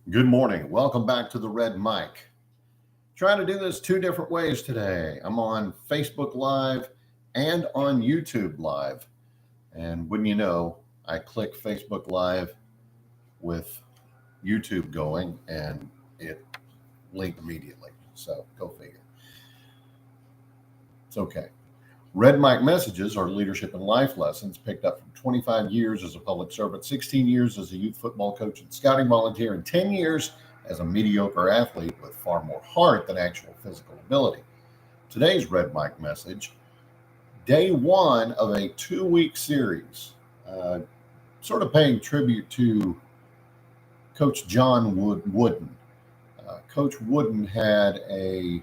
Good morning. Welcome back to the Red Mic. Trying to do this two different ways today. I'm on Facebook Live and on YouTube Live. And wouldn't you know, I click Facebook Live with YouTube going and it linked immediately. So go figure. It's okay. Red Mic messages are leadership and life lessons picked up from 25 years as a public servant, 16 years as a youth football coach and scouting volunteer, and 10 years as a mediocre athlete with far more heart than actual physical ability. Today's Red Mic message, day one of a 2-week series, sort of paying tribute to Coach John Wooden. Coach Wooden had a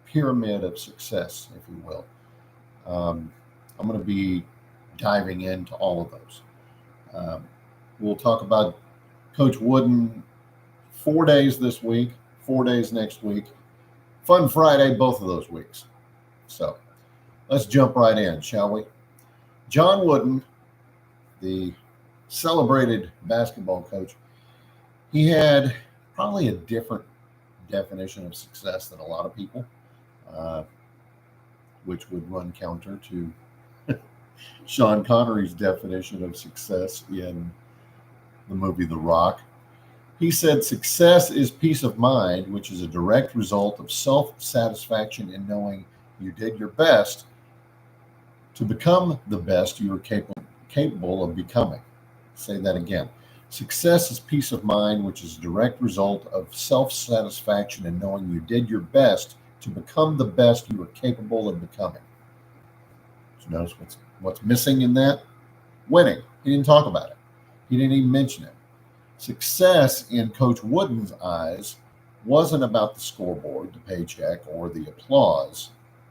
pyramid of success, if you will. I'm going to be diving into all of those. We'll talk about Coach Wooden 4 days this week, 4 days next week. Fun Friday, both of those weeks. So let's jump right in, shall we? John Wooden, the celebrated basketball coach, he had probably a different definition of success than a lot of people. Which would run counter to Sean Connery's definition of success in the movie The Rock. He said, "Success is peace of mind, which is a direct result of self-satisfaction in knowing you did your best to become the best you are capable of becoming." Say that again. Success is peace of mind, which is a direct result of self-satisfaction in knowing you did your best to become the best you are capable of becoming. Did you notice what's missing in that? Winning. He didn't talk about it. He didn't even mention it. Success in Coach Wooden's eyes wasn't about the scoreboard, the paycheck, or the applause.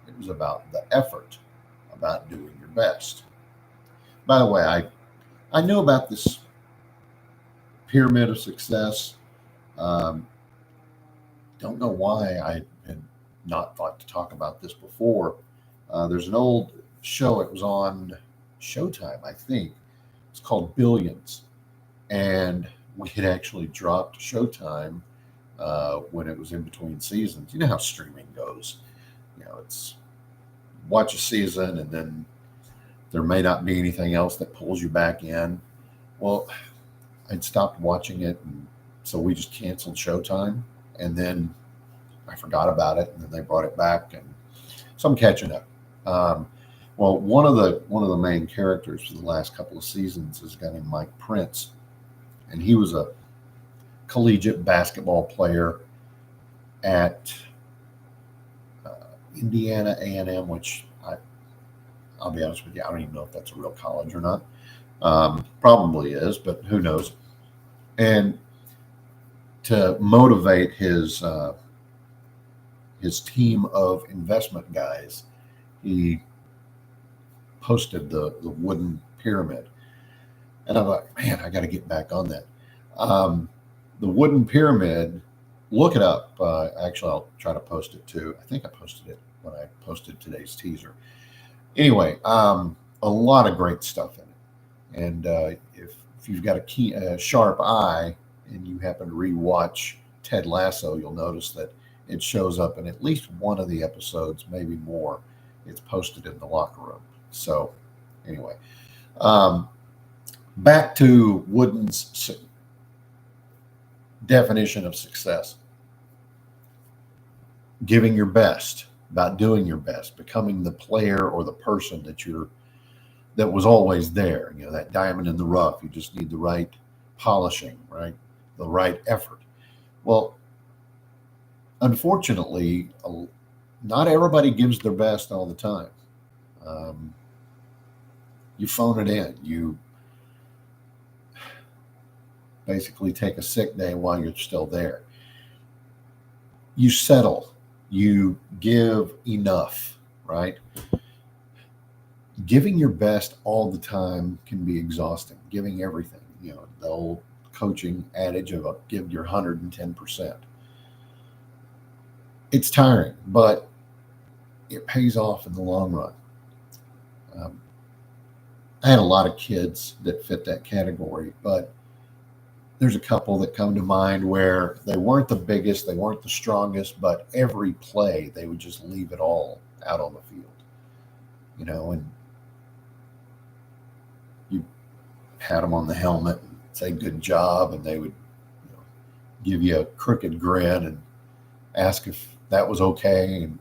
It was about the effort, about doing your best. By the way, I knew about this pyramid of success. Don't know why I had not thought to talk about this before. There's an old show, it was on Showtime, I think. It's called Billions. And we had actually dropped Showtime when it was in between seasons. You know how streaming goes. It's watch a season and then there may not be anything else that pulls you back in. Well, I'd stopped watching it, and so we just canceled Showtime. And then I forgot about it, and then they brought it back, and so I'm catching up. Well, one of the main characters for the last couple of seasons is a guy named Mike Prince, and he was a collegiate basketball player at Indiana A&M, which I'll be honest with you, I don't even know if that's a real college or not. Probably is, but who knows? And to motivate his team of investment guys, he posted the wooden pyramid. And I'm like, man, I got to get back on that. The wooden pyramid, look it up. Actually, I'll try to post it too. I think I posted it when I posted today's teaser. Anyway, a lot of great stuff in it. And if you've got a sharp eye and you happen to rewatch Ted Lasso, you'll notice that it shows up in at least one of the episodes, maybe more. It's posted in the locker room. So anyway, back to Wooden's definition of success. Giving your best, about doing your best, becoming the player or the person that was always there. That diamond in the rough. You just need the right polishing, right? The right effort. Well, unfortunately, not everybody gives their best all the time. You phone it in. You basically take a sick day while you're still there. You settle. You give enough, right? Giving your best all the time can be exhausting. Giving everything. The old coaching adage of give your 110%. It's tiring, but it pays off in the long run. I had a lot of kids that fit that category, but there's a couple that come to mind where they weren't the biggest, they weren't the strongest, but every play they would just leave it all out on the field, and you pat them on the helmet and say good job, and they would give you a crooked grin and ask if that was okay, and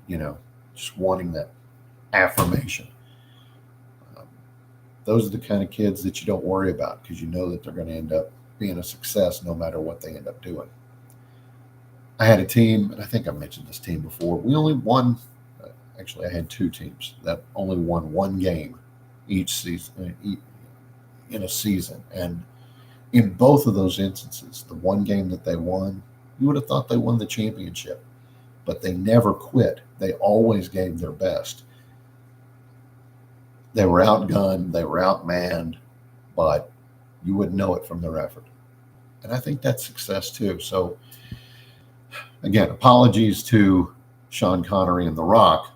just wanting that affirmation. Those are the kind of kids that you don't worry about, because you know that they're going to end up being a success no matter what they end up doing. I had a team, and I think I mentioned this team before. We only won, actually, I had two teams that only won one game each season, in a season. And in both of those instances, the one game that they won, you would have thought they won the championship, but they never quit. They always gave their best. They were outgunned, they were outmanned, but you wouldn't know it from their effort. And I think that's success too. So, again, apologies to Sean Connery and The Rock.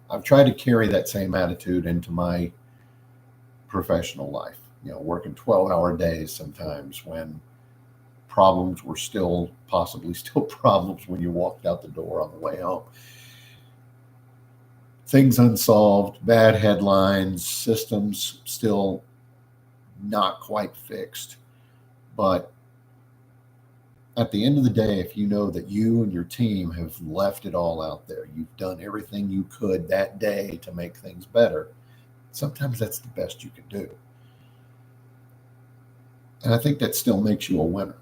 I've tried to carry that same attitude into my professional life, working 12-hour days sometimes when problems were possibly still problems when you walked out the door on the way home. Things unsolved, bad headlines, systems still not quite fixed. But at the end of the day, if you know that you and your team have left it all out there, you've done everything you could that day to make things better, sometimes that's the best you can do. And I think that still makes you a winner.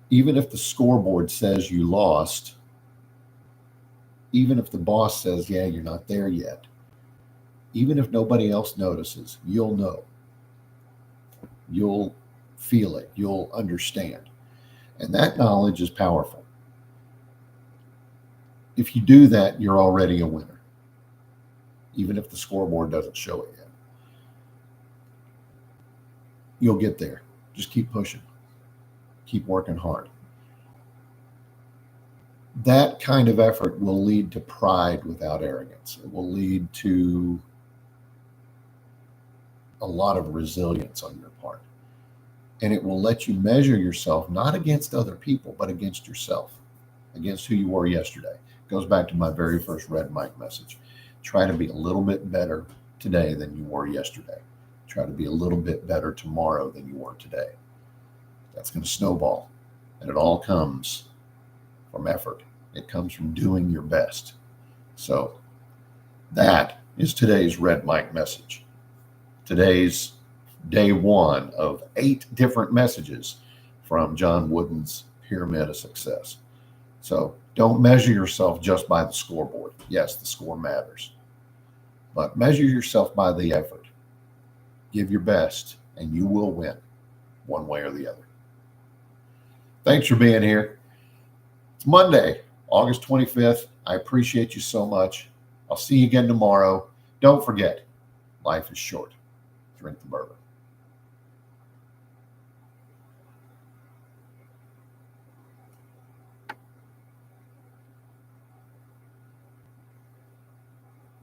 Even if the scoreboard says you lost, even if the boss says, yeah, you're not there yet, even if nobody else notices, you'll know. You'll feel it. You'll understand. And that knowledge is powerful. If you do that, you're already a winner, even if the scoreboard doesn't show it yet. You'll get there. Just keep pushing. Keep working hard. That kind of effort will lead to pride without arrogance. It will lead to a lot of resilience on your part. And it will let you measure yourself not against other people, but against yourself, against who you were yesterday. It goes back to my very first Red Mike message. Try to be a little bit better today than you were yesterday. Try to be a little bit better tomorrow than you were today. That's going to snowball. And it all comes from effort. It comes from doing your best. So that is today's Red Mike message. Today's day one of 8 different messages from John Wooden's Pyramid of Success. So don't measure yourself just by the scoreboard. Yes, the score matters. But measure yourself by the effort. Give your best, and you will win one way or the other. Thanks for being here. It's Monday, August 25th. I appreciate you so much. I'll see you again tomorrow. Don't forget, life is short. Drink the bourbon.